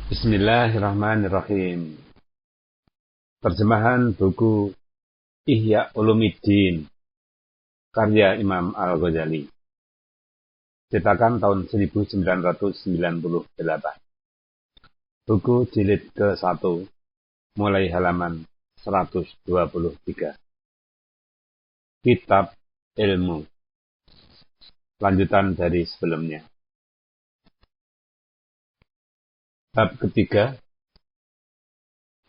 Bismillahirrahmanirrahim. Terjemahan buku Ihya Ulumuddin karya Imam Al-Ghazali. Cetakan tahun 1998. Buku jilid ke-1 mulai halaman 123. Kitab Ilmu. Lanjutan dari sebelumnya. Bab ketiga,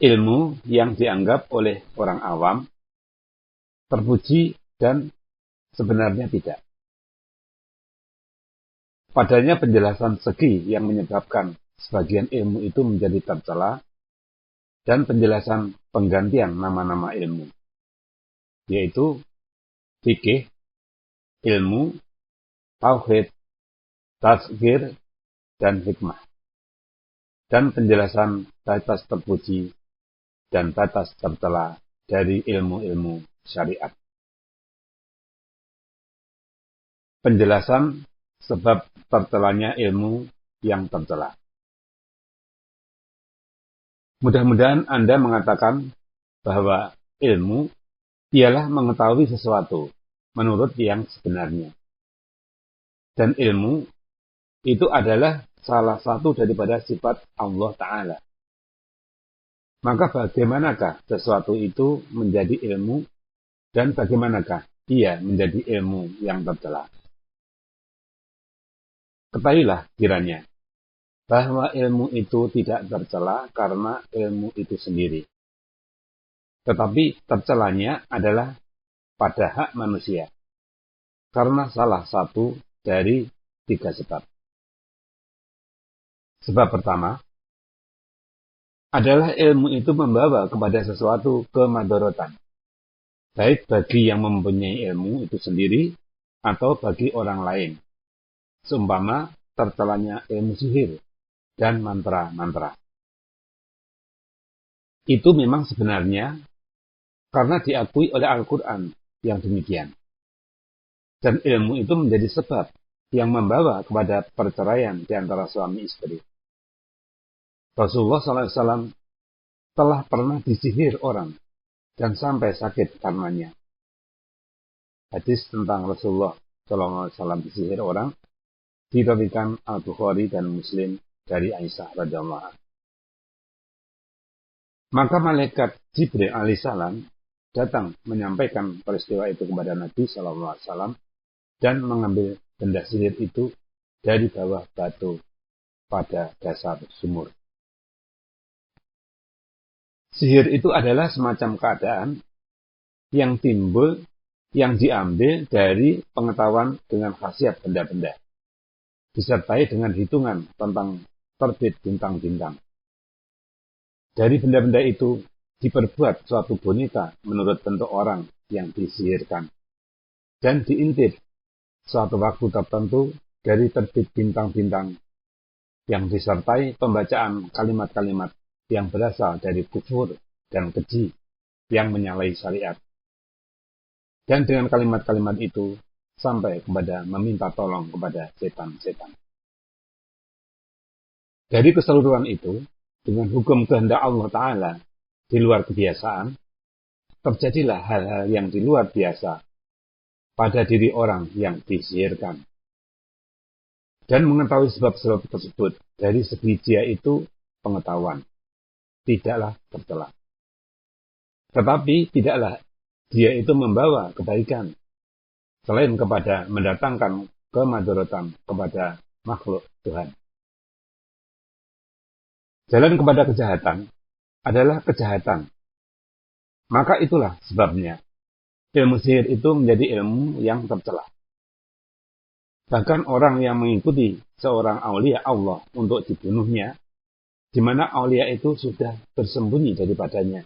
ilmu yang dianggap oleh orang awam terpuji dan sebenarnya tidak. Padanya penjelasan segi yang menyebabkan sebagian ilmu itu menjadi tercela dan penjelasan penggantian nama-nama ilmu, yaitu fikih, ilmu, tauhid, tazkir, dan hikmah. Dan penjelasan batas terpuji dan batas tercela dari ilmu-ilmu syariat. Penjelasan sebab tercelanya ilmu yang tercela. Mudah-mudahan Anda mengatakan bahwa ilmu ialah mengetahui sesuatu menurut yang sebenarnya. Dan ilmu itu adalah salah satu daripada sifat Allah Ta'ala. Maka bagaimanakah sesuatu itu menjadi ilmu dan bagaimanakah ia menjadi ilmu yang tercela? Ketahuilah kiranya bahwa ilmu itu tidak tercela karena ilmu itu sendiri. Tetapi tercelanya adalah pada hak manusia karena salah satu dari 3 sebab. Sebab pertama adalah ilmu itu membawa kepada sesuatu kemadharatan, baik bagi yang mempunyai ilmu itu sendiri atau bagi orang lain, seumpama tercelanya ilmu sihir dan mantra-mantra. Itu memang sebenarnya karena diakui oleh Al-Quran yang demikian. Dan ilmu itu menjadi sebab yang membawa kepada perceraian di antara suami istri. Rasulullah SAW telah pernah disihir orang dan sampai sakit karenanya. Hadis tentang Rasulullah SAW disihir orang diriwayatkan Al-Bukhari dan Muslim dari Aisyah radhiyallahu anha. Maka malaikat Jibril alaihissalam datang menyampaikan peristiwa itu kepada Nabi SAW dan mengambil benda sihir itu dari bawah batu pada dasar sumur. Sihir itu adalah semacam keadaan yang timbul, yang diambil dari pengetahuan dengan khasiat benda-benda, disertai dengan hitungan tentang terbit bintang-bintang. Dari benda-benda itu diperbuat suatu boneka menurut bentuk orang yang disihirkan, dan diintip suatu waktu tertentu dari terbit bintang-bintang yang disertai pembacaan kalimat-kalimat yang berasal dari kufur dan keji yang menyalahi syariat. Dan dengan kalimat-kalimat itu sampai kepada meminta tolong kepada setan-setan. Dari keseluruhan itu, dengan hukum kehendak Allah Ta'ala di luar kebiasaan, terjadilah hal-hal yang di luar biasa pada diri orang yang disihirkan. Dan mengetahui sebab-sebab tersebut dari segi dia itu pengetahuan tidaklah tercela. Tetapi tidaklah dia itu membawa kebaikan selain kepada mendatangkan kemadharatan kepada makhluk Tuhan. Jalan kepada kejahatan adalah kejahatan. Maka itulah sebabnya ilmu sihir itu menjadi ilmu yang tercela. Bahkan orang yang mengikuti seorang aulia Allah untuk dibunuhnya, di mana aulia itu sudah bersembunyi daripadanya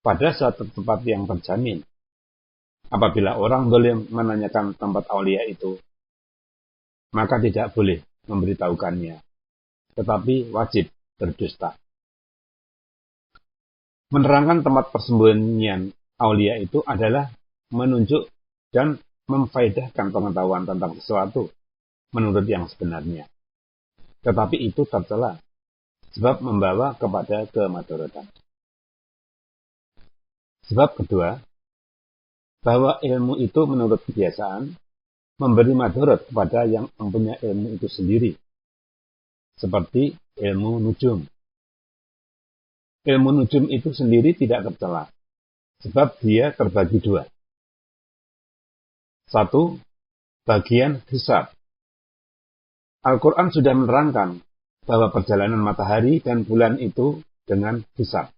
pada suatu tempat yang terjamin. Apabila orang zalim menanyakan tempat aulia itu, maka tidak boleh memberitahukannya, tetapi wajib berdusta. Menerangkan tempat persembunyian aulia itu adalah menunjuk dan memfaedahkan pengetahuan tentang sesuatu menurut yang sebenarnya. Tetapi itu tercela, sebab membawa kepada kemadaratan. Sebab kedua, bahwa ilmu itu menurut kebiasaan memberi madarat kepada yang mempunyai ilmu itu sendiri, seperti ilmu nujum. Ilmu nujum itu sendiri tidak tercela, sebab dia terbagi dua. Satu, bagian hisab. Al-Quran sudah menerangkan bahwa perjalanan matahari dan bulan itu dengan hisab.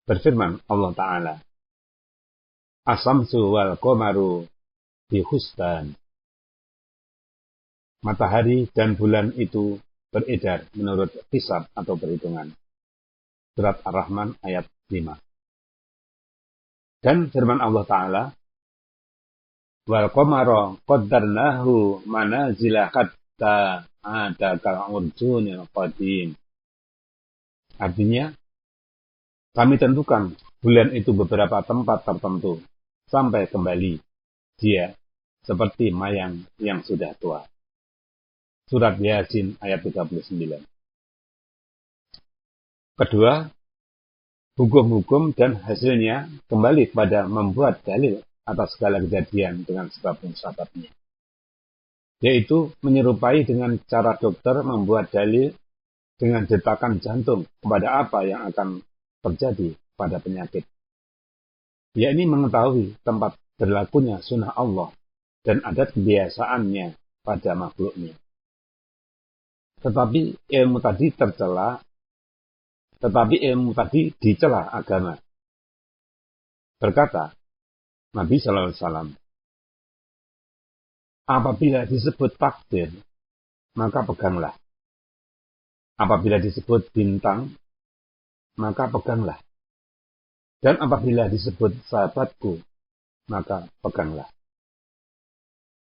Berfirman Allah Ta'ala, As-samsu wal qamaru bi husban. Matahari dan bulan itu beredar menurut hisab atau perhitungan. Surat Ar-Rahman ayat 5. Dan firman Allah Ta'ala, wal qamara qaddarnahu manazila hatta ada kal urjunil qadim. Artinya, kami tentukan bulan itu beberapa tempat tertentu sampai kembali dia seperti mayang yang sudah tua. Surat Yasin ayat 39. Kedua, hukum-hukum dan hasilnya kembali kepada membuat dalil atas segala kejadian dengan sebab musababnya. Yaitu menyerupai dengan cara dokter membuat dalil dengan detakan jantung kepada apa yang akan terjadi pada penyakit. Yakni mengetahui tempat berlakunya sunnah Allah dan adat kebiasaannya pada makhluknya. Tetapi ilmu dicela agama. Berkata Nabi Sallallahu Alaihi Wasallam, apabila disebut takdir, maka peganglah. Apabila disebut bintang, maka peganglah. Dan apabila disebut sahabatku, maka peganglah.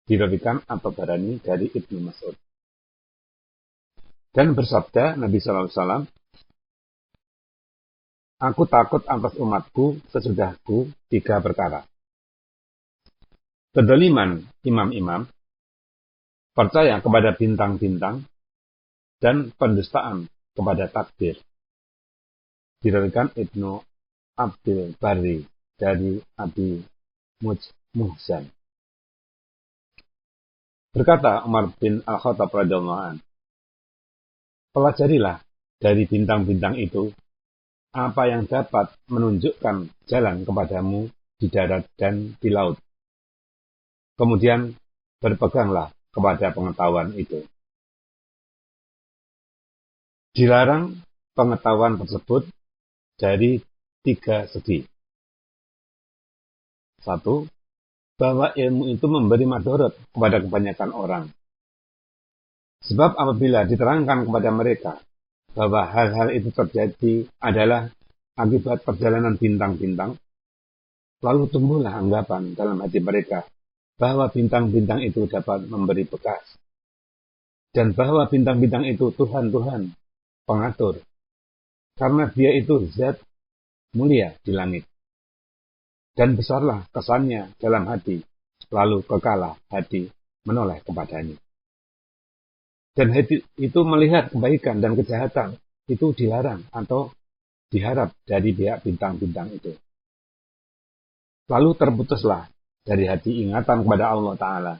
Diriwayatkan At-Tabarani dari Ibnu Mas'ud. Dan bersabda Nabi Sallallahu Alaihi Wasallam, aku takut atas umatku sesudahku 3 perkara. Kedoliman imam-imam, percaya kepada bintang-bintang, dan pendustaan kepada takdir. Diriwayatkan Ibnu Abdul Barri dari Abi Muhsan. Berkata Umar bin Al-Khattab radhiyallahu anhu, pelajarilah dari bintang-bintang itu apa yang dapat menunjukkan jalan kepadamu di darat dan di laut. Kemudian berpeganglah kepada pengetahuan itu. Dilarang pengetahuan tersebut dari 3 segi. 1. Bahwa ilmu itu memberi madarat kepada kebanyakan orang. Sebab apabila diterangkan kepada mereka bahwa hal-hal itu terjadi adalah akibat perjalanan bintang-bintang, lalu tumbuhlah anggapan dalam hati mereka bahwa bintang-bintang itu dapat memberi bekas, dan bahwa bintang-bintang itu Tuhan-Tuhan pengatur, karena dia itu zat mulia di langit. Dan besarlah kesannya dalam hati, lalu kekalah hati menoleh kepadanya. Dan hati itu melihat kebaikan dan kejahatan itu dilarang atau diharap dari pihak bintang-bintang itu. Lalu terputuslah dari hati ingatan kepada Allah Ta'ala.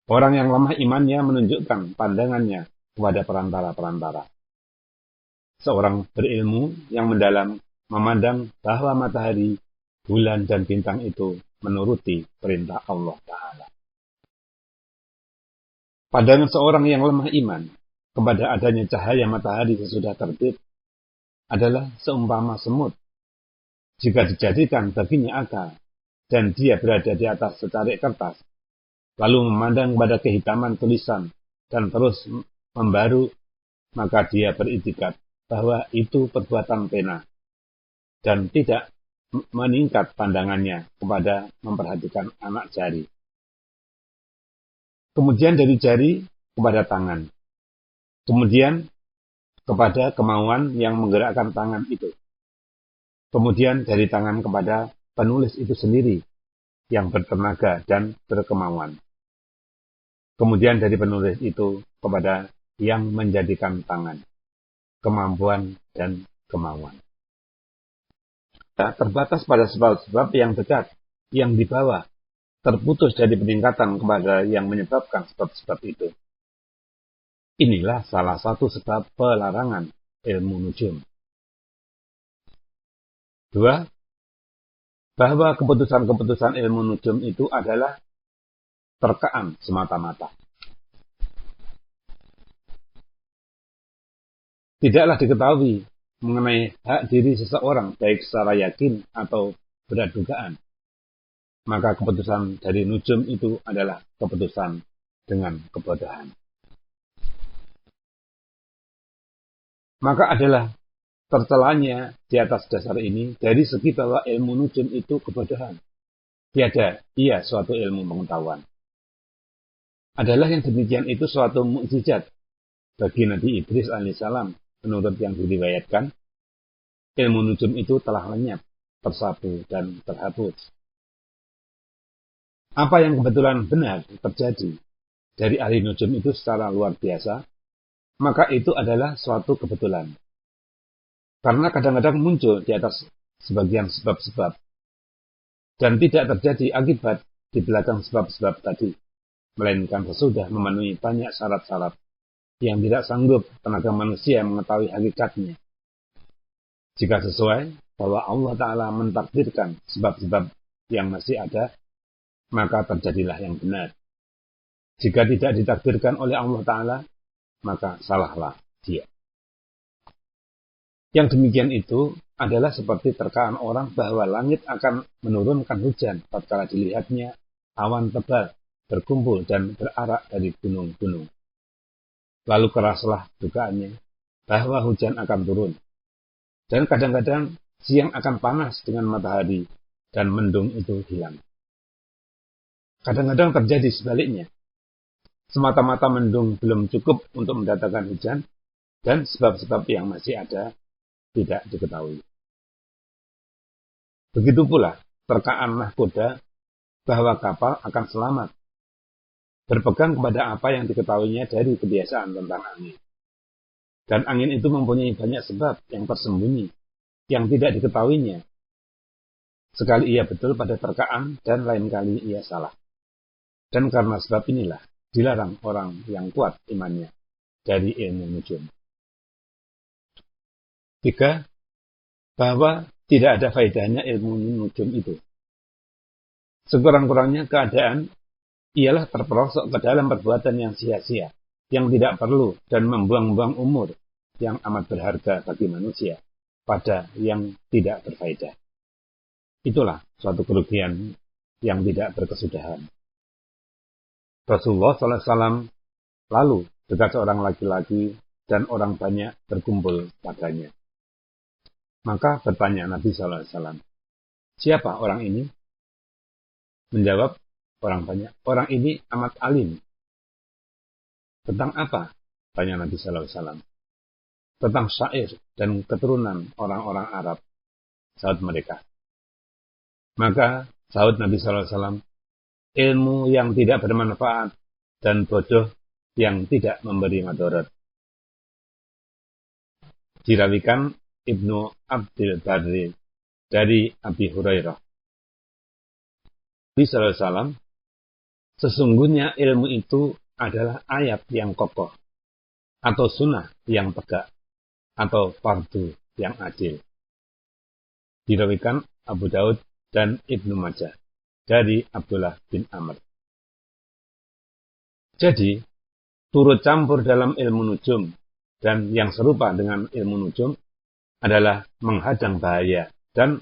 Orang yang lemah imannya menunjukkan pandangannya kepada perantara-perantara. Seorang berilmu yang mendalam memandang bahwa matahari, bulan, dan bintang itu menuruti perintah Allah Ta'ala. Pandangan seorang yang lemah iman kepada adanya cahaya matahari sesudah terbit adalah seumpama semut. Jika dijadikan baginya akal dan dia berada di atas secarik kertas, lalu memandang kepada kehitaman tulisan dan terus membaru, maka dia beriktikad bahwa itu perbuatan pena dan tidak meningkat pandangannya kepada memperhatikan anak jari. Kemudian dari jari kepada tangan. Kemudian kepada kemauan yang menggerakkan tangan itu. Kemudian dari tangan kepada penulis itu sendiri yang bertenaga dan berkemauan. Kemudian dari penulis itu kepada yang menjadikan tangan, kemampuan, dan kemauan. Terbatas pada sebab-sebab yang dekat, yang di bawah, terputus dari peningkatan kepada yang menyebabkan sebab-sebab itu. Inilah salah satu sebab pelarangan ilmu nujum. 2. Bahwa keputusan-keputusan ilmu nujum itu adalah terkaan semata-mata. Tidaklah diketahui mengenai hak diri seseorang baik secara yakin atau berat dugaan. Maka keputusan dari nujum itu adalah keputusan dengan kebodohan. Maka adalah tercelanya di atas dasar ini dari segi bahwa ilmu nujum itu kebodohan. Tiada ia suatu ilmu pengetahuan. Adalah yang demikian itu suatu mukjizat bagi Nabi Idris alaihissalam. Menurut yang diriwayatkan, ilmu nujum itu telah lenyap, tersapu, dan terhapus. Apa yang kebetulan benar terjadi dari ahli nujum itu secara luar biasa, maka itu adalah suatu kebetulan. Karena kadang-kadang muncul di atas sebagian sebab-sebab, dan tidak terjadi akibat di belakang sebab-sebab tadi, melainkan sesudah memenuhi banyak syarat-syarat yang tidak sanggup tenaga manusia mengetahui hakikatnya. Jika sesuai bahwa Allah Ta'ala mentakdirkan sebab-sebab yang masih ada, maka terjadilah yang benar. Jika tidak ditakdirkan oleh Allah Ta'ala, maka salahlah dia. Yang demikian itu adalah seperti terkaan orang bahwa langit akan menurunkan hujan tatkala dilihatnya awan tebal berkumpul dan berarak dari gunung-gunung. Lalu keraslah dugaannya bahwa hujan akan turun. Dan kadang-kadang siang akan panas dengan matahari dan mendung itu hilang. Kadang-kadang terjadi sebaliknya. Semata-mata mendung belum cukup untuk mendatangkan hujan dan sebab-sebab yang masih ada tidak diketahui. Begitu pula terkaan nahkoda bahwa kapal akan selamat. Berpegang kepada apa yang diketahuinya dari kebiasaan tentang angin. Dan angin itu mempunyai banyak sebab yang tersembunyi, yang tidak diketahuinya. Sekali ia betul pada terkaan, dan lain kali ia salah. Dan karena sebab inilah, dilarang orang yang kuat imannya dari ilmu nujum. 3. Bahwa tidak ada faedahnya ilmu nujum itu. Sekurang-kurangnya keadaan ialah terperosok ke dalam perbuatan yang sia-sia, yang tidak perlu dan membuang-buang umur yang amat berharga bagi manusia pada yang tidak berfaedah. Itulah suatu kerugian yang tidak berkesudahan. Rasulullah SAW lalu dekat seorang laki-laki dan orang banyak berkumpul padanya. Maka bertanya Nabi SAW, siapa orang ini? Menjawab orang banyak, orang ini amat alim. Tentang apa? Tanya Nabi SAW. Tentang syair dan keturunan orang-orang Arab, sahut mereka. Maka sahut Nabi SAW, ilmu yang tidak bermanfaat dan bodoh yang tidak memberi madarat. Dirawikan Ibnu Abdul Barri dari Abi Hurairah. Nabi SAW, sesungguhnya ilmu itu adalah ayat yang kokoh, atau sunnah yang tegak, atau fardu yang adil. Dirawikan Abu Daud dan Ibnu Majah dari Abdullah bin Amr. Jadi, turut campur dalam ilmu nujum dan yang serupa dengan ilmu nujum adalah menghadang bahaya dan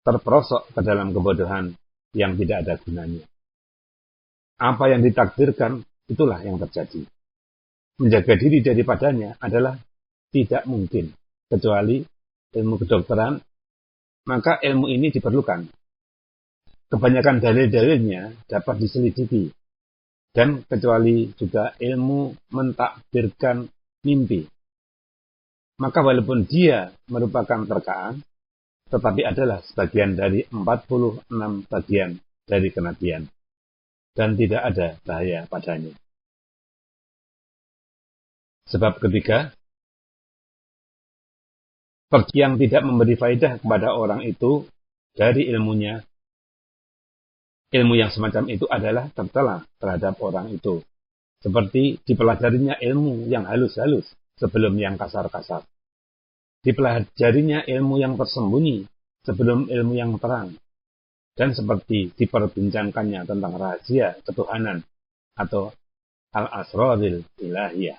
terperosok ke dalam kebodohan yang tidak ada gunanya. Apa yang ditakdirkan, itulah yang terjadi. Menjaga diri daripadanya adalah tidak mungkin, kecuali ilmu kedokteran, maka ilmu ini diperlukan. Kebanyakan dalil-dalilnya dapat diselidiki, dan kecuali juga ilmu mentakdirkan mimpi. Maka walaupun dia merupakan terkaan, tetapi adalah sebagian dari 46 bagian dari kenabian, dan tidak ada bahaya padanya. Sebab ketiga, yang tidak memberi faedah kepada orang itu dari ilmunya, ilmu yang semacam itu adalah tercela terhadap orang itu. Seperti dipelajarinya ilmu yang halus-halus sebelum yang kasar-kasar. Dipelajarinya ilmu yang tersembunyi sebelum ilmu yang terang. Dan seperti diperbincangkannya tentang rahasia ketuhanan atau al-asraril ilahiyah.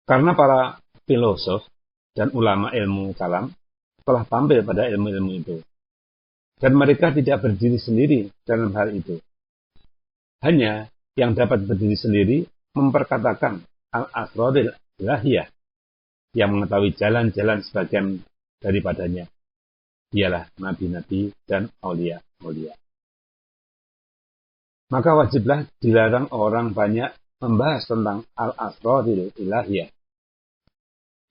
Karena para filosof dan ulama ilmu kalam telah tampil pada ilmu-ilmu itu. Dan mereka tidak berdiri sendiri dalam hal itu. Hanya yang dapat berdiri sendiri memperkatakan al-asraril ilahiyah yang mengetahui jalan-jalan sebagian daripadanya. Ialah nabi-nabi dan aulia-aulia. Maka wajiblah dilarang orang banyak membahas tentang al-asraril ilahiyah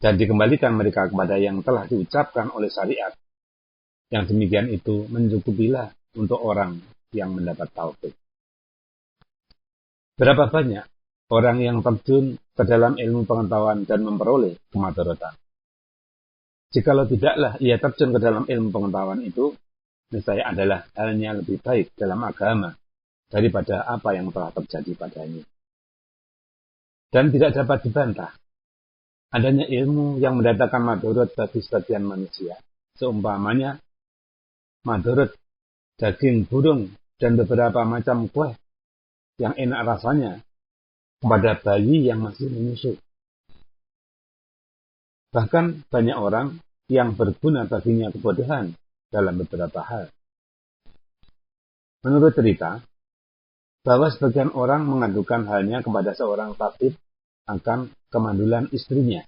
dan dikembalikan mereka kepada yang telah diucapkan oleh syariat. Yang demikian itu mencukupilah untuk orang yang mendapat taufik. Berapa banyak orang yang terjun ke dalam ilmu pengetahuan dan memperoleh kemadaratan? Jikalau tidaklah ia terjun ke dalam ilmu pengetahuan itu, niscaya adalah halnya lebih baik dalam agama daripada apa yang telah terjadi padanya. Dan tidak dapat dibantah adanya ilmu yang mendatangkan madarat bagi sebagian manusia, seumpamanya madarat daging burung dan beberapa macam kue yang enak rasanya kepada bayi yang masih menyusu. Bahkan banyak orang yang berguna baginya kebodohan dalam beberapa hal. Menurut cerita, bahwa sebagian orang mengadukan halnya kepada seorang tabib akan kemandulan istrinya.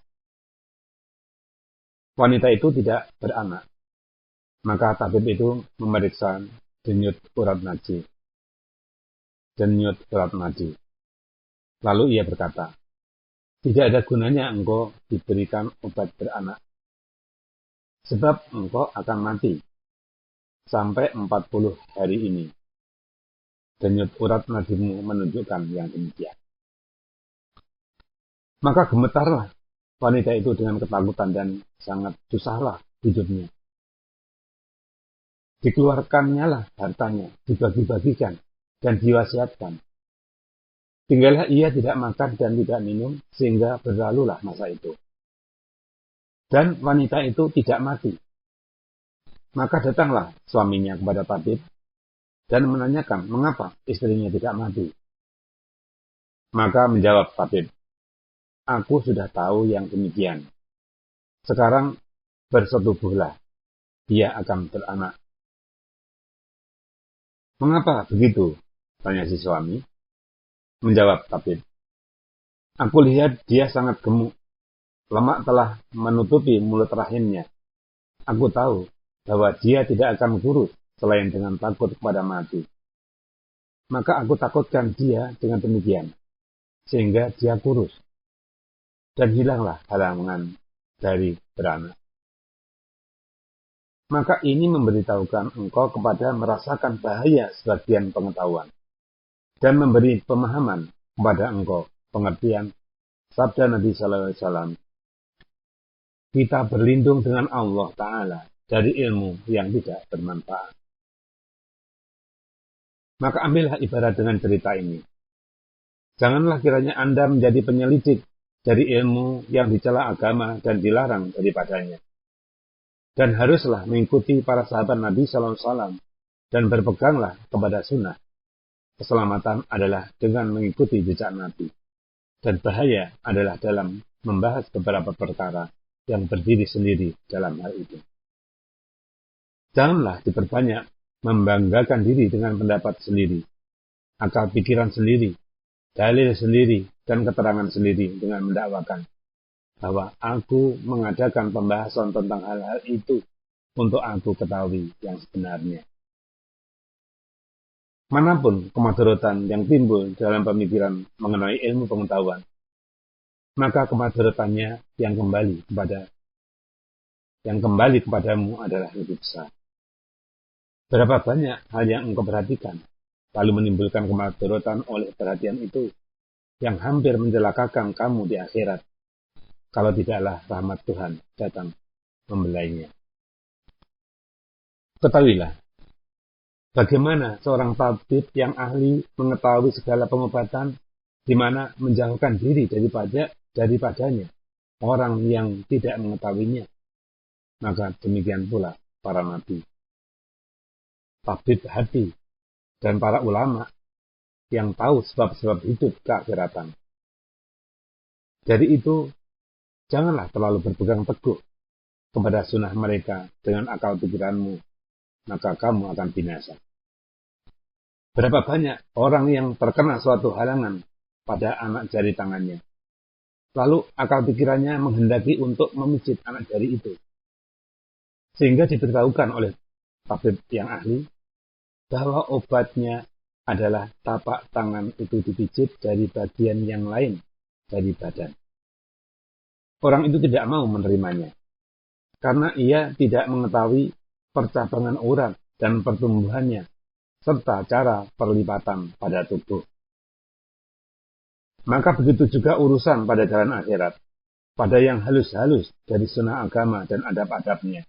Wanita itu tidak beranak. Maka tabib itu memeriksa denyut urat nadi. Lalu ia berkata, tidak ada gunanya engkau diberikan obat beranak. Sebab engkau akan mati sampai 40 hari ini. Denyut urat nadimu menunjukkan yang demikian. Maka gemetarlah wanita itu dengan ketakutan dan sangat susahlah hidupnya. Dikeluarkannya lah hartanya, dibagi-bagikan dan diwasiatkan. Tinggallah ia tidak makan dan tidak minum, sehingga berlalulah masa itu. Dan wanita itu tidak mati. Maka datanglah suaminya kepada tabib dan menanyakan mengapa istrinya tidak mati. Maka menjawab tabib, aku sudah tahu yang demikian. Sekarang bersetubuhlah, dia akan beranak. Mengapa begitu? Tanya si suami. Menjawab tabib, aku lihat dia sangat gemuk. Lemak telah menutupi mulut rahimnya. Aku tahu bahwa dia tidak akan kurus selain dengan takut kepada mati. Maka aku takutkan dia dengan demikian, sehingga dia kurus. Dan hilanglah halangan dari beranak. Maka ini memberitahukan engkau kepada merasakan bahaya sebagian pengetahuan. Dan memberi pemahaman kepada engkau pengertian sabda Nabi Sallallahu Alaihi Wasallam. Kita berlindung dengan Allah Ta'ala dari ilmu yang tidak bermanfaat. Maka ambillah ibarat dengan cerita ini. Janganlah kiranya Anda menjadi penyelidik dari ilmu yang dicela agama dan dilarang daripadanya. Dan haruslah mengikuti para sahabat Nabi Sallallahu Alaihi Wasallam dan berpeganglah kepada sunnah. Keselamatan adalah dengan mengikuti jejak Nabi. Dan bahaya adalah dalam membahas beberapa perkara yang berdiri sendiri dalam hal itu. Janganlah diperbanyak membanggakan diri dengan pendapat sendiri, akal pikiran sendiri, dalil sendiri, dan keterangan sendiri dengan mendakwakan bahwa aku mengadakan pembahasan tentang hal-hal itu untuk aku ketahui yang sebenarnya. Manapun kemadaratan yang timbul dalam pemikiran mengenai ilmu pengetahuan, maka kemadaratannya yang kembali kepadamu adalah lebih besar. Berapa banyak hal yang engkau perhatikan, lalu menimbulkan kemadaratan oleh perhatian itu, yang hampir mencelakakan kamu di akhirat, kalau tidaklah rahmat Tuhan datang membelainya. Ketahuilah, bagaimana seorang tabib yang ahli mengetahui segala pengobatan, di mana menjauhkan diri daripadanya orang yang tidak mengetahuinya. Maka demikian pula para nabi, tabib hati, dan para ulama yang tahu sebab-sebab hidup keakhiratan. Dari itu, janganlah terlalu berpegang teguh kepada sunnah mereka dengan akal pikiranmu, maka kamu akan binasa. Berapa banyak orang yang terkena suatu halangan pada anak jari tangannya, lalu akal pikirannya menghendaki untuk memijit anak jari itu, sehingga diberitahukan oleh tabib yang ahli bahwa obatnya adalah tapak tangan itu dipijit dari bagian yang lain dari badan. Orang itu tidak mau menerimanya, karena ia tidak mengetahui percabangan urat dan pertumbuhannya, serta cara perlipatan pada tubuh. Maka begitu juga urusan pada jalan akhirat, pada yang halus-halus dari sunnah agama dan adab-adabnya,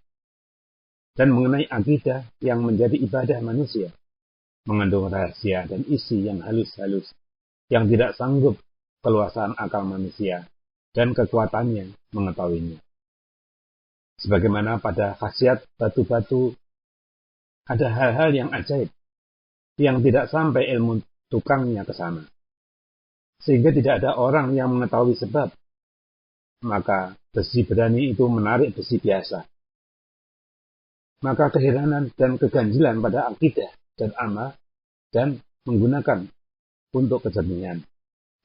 dan mengenai akidah yang menjadi ibadah manusia, mengandung rahasia dan isi yang halus-halus, yang tidak sanggup keluasan akal manusia dan kekuatannya mengetahuinya. Sebagaimana pada khasiat batu-batu, ada hal-hal yang ajaib, yang tidak sampai ilmu tukangnya ke sana, sehingga tidak ada orang yang mengetahui sebab. Maka besi berani itu menarik besi biasa. Maka keheranan dan keganjilan pada akidah dan amal, dan menggunakan untuk kejernihan,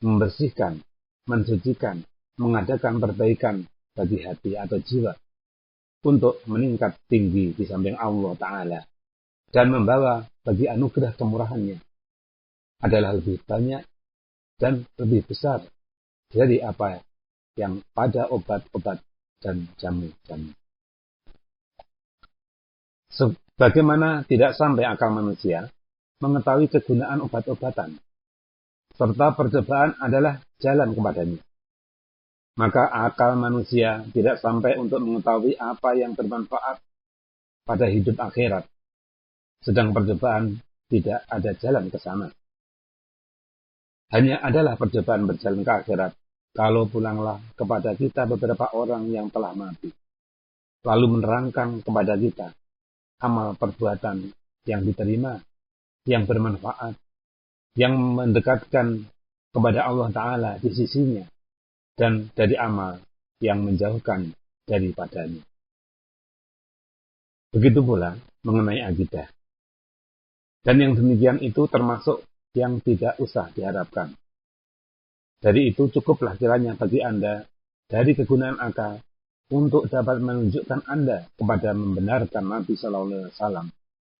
membersihkan, mensucikan, mengadakan perbaikan bagi hati atau jiwa, untuk meningkat tinggi di samping Allah Ta'ala, dan membawa bagi anugerah kemurahannya, adalah lebih banyak dan lebih besar dari apa yang pada obat-obat dan jamu-jamu. Sebagaimana tidak sampai akal manusia mengetahui kegunaan obat-obatan, serta percobaan adalah jalan kepadanya, maka akal manusia tidak sampai untuk mengetahui apa yang bermanfaat pada hidup akhirat, sedang percobaan tidak ada jalan ke sana. Hanya adalah percobaan berjalan ke akhirat kalau pulanglah kepada kita beberapa orang yang telah mati, lalu menerangkan kepada kita amal perbuatan yang diterima, yang bermanfaat, yang mendekatkan kepada Allah Ta'ala di sisinya, dan dari amal yang menjauhkan daripadanya. Begitu pula mengenai akidah. Dan yang demikian itu termasuk yang tidak usah diharapkan. Dari itu cukuplah kiranya bagi Anda dari kegunaan akal untuk dapat menunjukkan Anda kepada membenarkan Nabi Shallallahu Alaihi Wasallam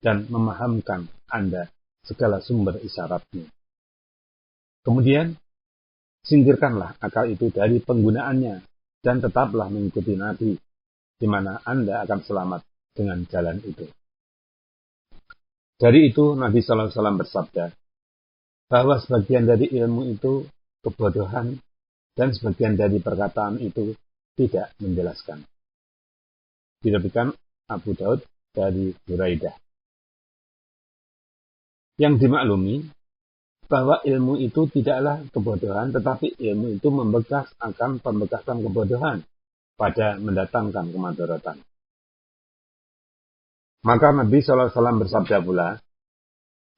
dan memahamkan Anda segala sumber isyaratnya. Kemudian, singkirkanlah akal itu dari penggunaannya dan tetaplah mengikuti Nabi, di mana Anda akan selamat dengan jalan itu. Dari itu Nabi Shallallahu Alaihi Wasallam bersabda bahwa sebagian dari ilmu itu kebodohan dan sebagian dari perkataan itu tidak menjelaskan. Diriwayatkan Abu Daud dari Buraidah. Yang dimaklumi bahwa ilmu itu tidaklah kebodohan, tetapi ilmu itu membekas akan pembekasan kebodohan pada mendatangkan kemadaratan. Maka Nabi SAW bersabda pula,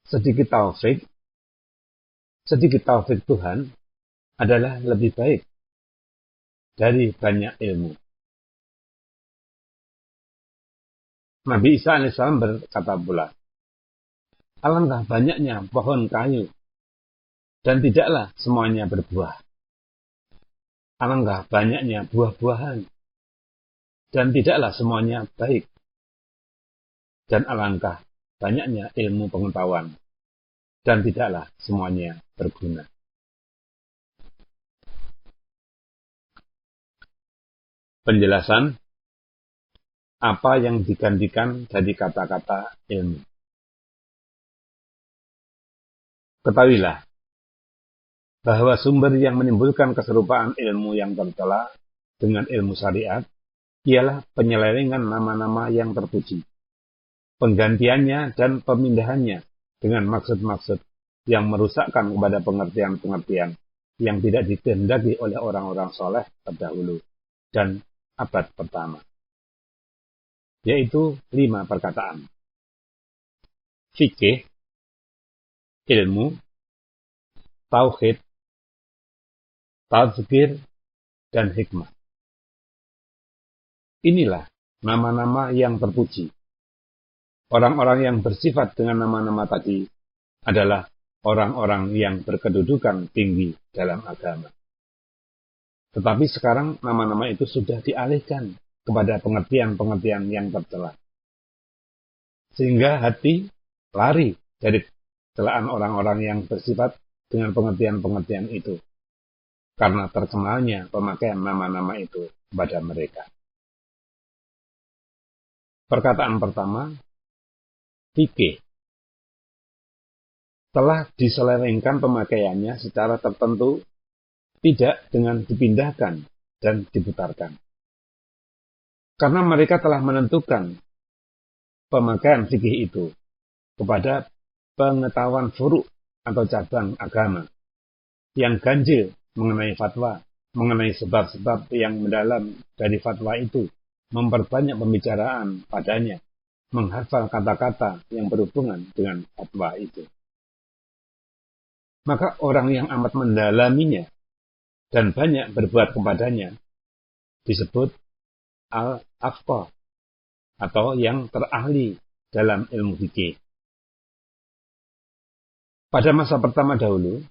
sedikit taufik Tuhan adalah lebih baik dari banyak ilmu. Nabi Isa alaihissalam berkata pula, alangkah banyaknya pohon kayu, dan tidaklah semuanya berbuah. Alangkah banyaknya buah-buahan, dan tidaklah semuanya baik. Dan alangkah banyaknya ilmu pengetahuan, dan tidaklah semuanya berguna. Penjelasan apa yang digantikan dari kata-kata ilmu. Ketahuilah bahwa sumber yang menimbulkan keserupaan ilmu yang tercela dengan ilmu syariat ialah penyelewengan nama-nama yang terpuji, penggantiannya dan pemindahannya dengan maksud-maksud yang merusakkan kepada pengertian-pengertian yang tidak dikehendaki oleh orang-orang soleh terdahulu dan abad pertama, yaitu 5 perkataan: fikih, ilmu, tauhid, tazkir, dan hikmah. Inilah nama-nama yang terpuji. Orang-orang yang bersifat dengan nama-nama tadi adalah orang-orang yang berkedudukan tinggi dalam agama. Tetapi sekarang nama-nama itu sudah dialihkan kepada pengertian-pengertian yang tercela, sehingga hati lari dari celaan orang-orang yang bersifat dengan pengertian-pengertian itu, karena terkenalnya pemakaian nama-nama itu kepada mereka. Perkataan pertama, fikih. Telah diselewengkan pemakaiannya secara tertentu, tidak dengan dipindahkan dan diputarkan. Karena mereka telah menentukan pemakaian fikih itu kepada pengetahuan furu' atau cabang agama yang ganjil mengenai fatwa, mengenai sebab-sebab yang mendalam dari fatwa itu, memperbanyak pembicaraan padanya, menghafal kata-kata yang berhubungan dengan fatwa itu. Maka orang yang amat mendalaminya dan banyak berbuat kepadanya disebut al-afqah atau yang terahli dalam ilmu fikih. Pada masa pertama dahulu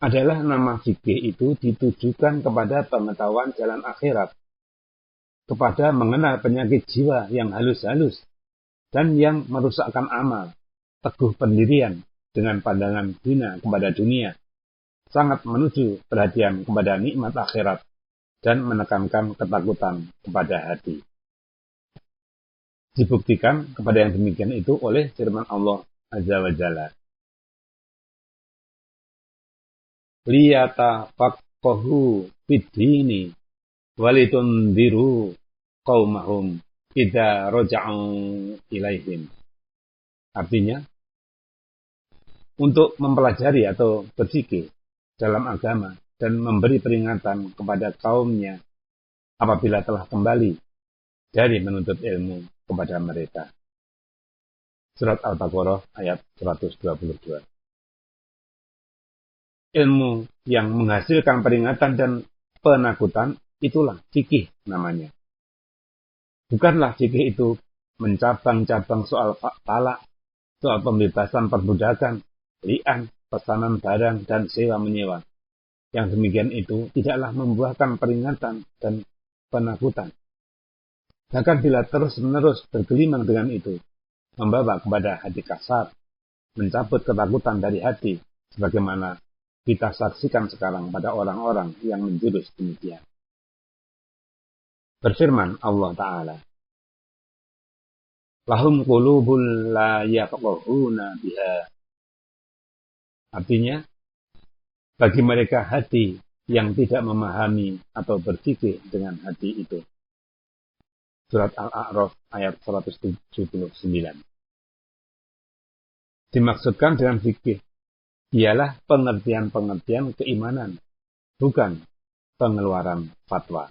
adalah nama fikih itu ditujukan kepada pengetahuan jalan akhirat, kepada mengenal penyakit jiwa yang halus-halus dan yang merusakkan amal, teguh pendirian dengan pandangan hina kepada dunia, sangat menuju perhatian kepada nikmat akhirat dan menekankan ketakutan kepada hati. Dibuktikan kepada yang demikian itu oleh firman Allah Azza wa Jalla. Liyatafaqahu fid-dini walitundiru qaumahum idza raja'u ilaihim. Artinya, untuk mempelajari atau berfikih dalam agama dan memberi peringatan kepada kaumnya apabila telah kembali dari menuntut ilmu kepada mereka. Surat Al-Baqarah ayat 122. Ilmu yang menghasilkan peringatan dan penakutan itulah fikih namanya. Bukanlah fikih itu mencabang-cabang soal talak, soal pembebasan perbudakan, li'an, pesanan barang, dan sewa-menyewa. Yang demikian itu tidaklah membuahkan peringatan dan penakutan. Bahkan bila terus-menerus bergelimang dengan itu, membawa kepada hati kasar, mencabut ketakutan dari hati, sebagaimana kita saksikan sekarang pada orang-orang yang menjurus demikian. Berfirman Allah Ta'ala, lahum qulubun la yafqahuna biha. Artinya, bagi mereka hati yang tidak memahami atau berpikir dengan hati itu. Surat Al-A'raf ayat 179. Dimaksudkan dengan fikih ialah pengertian-pengertian keimanan, bukan pengeluaran fatwa.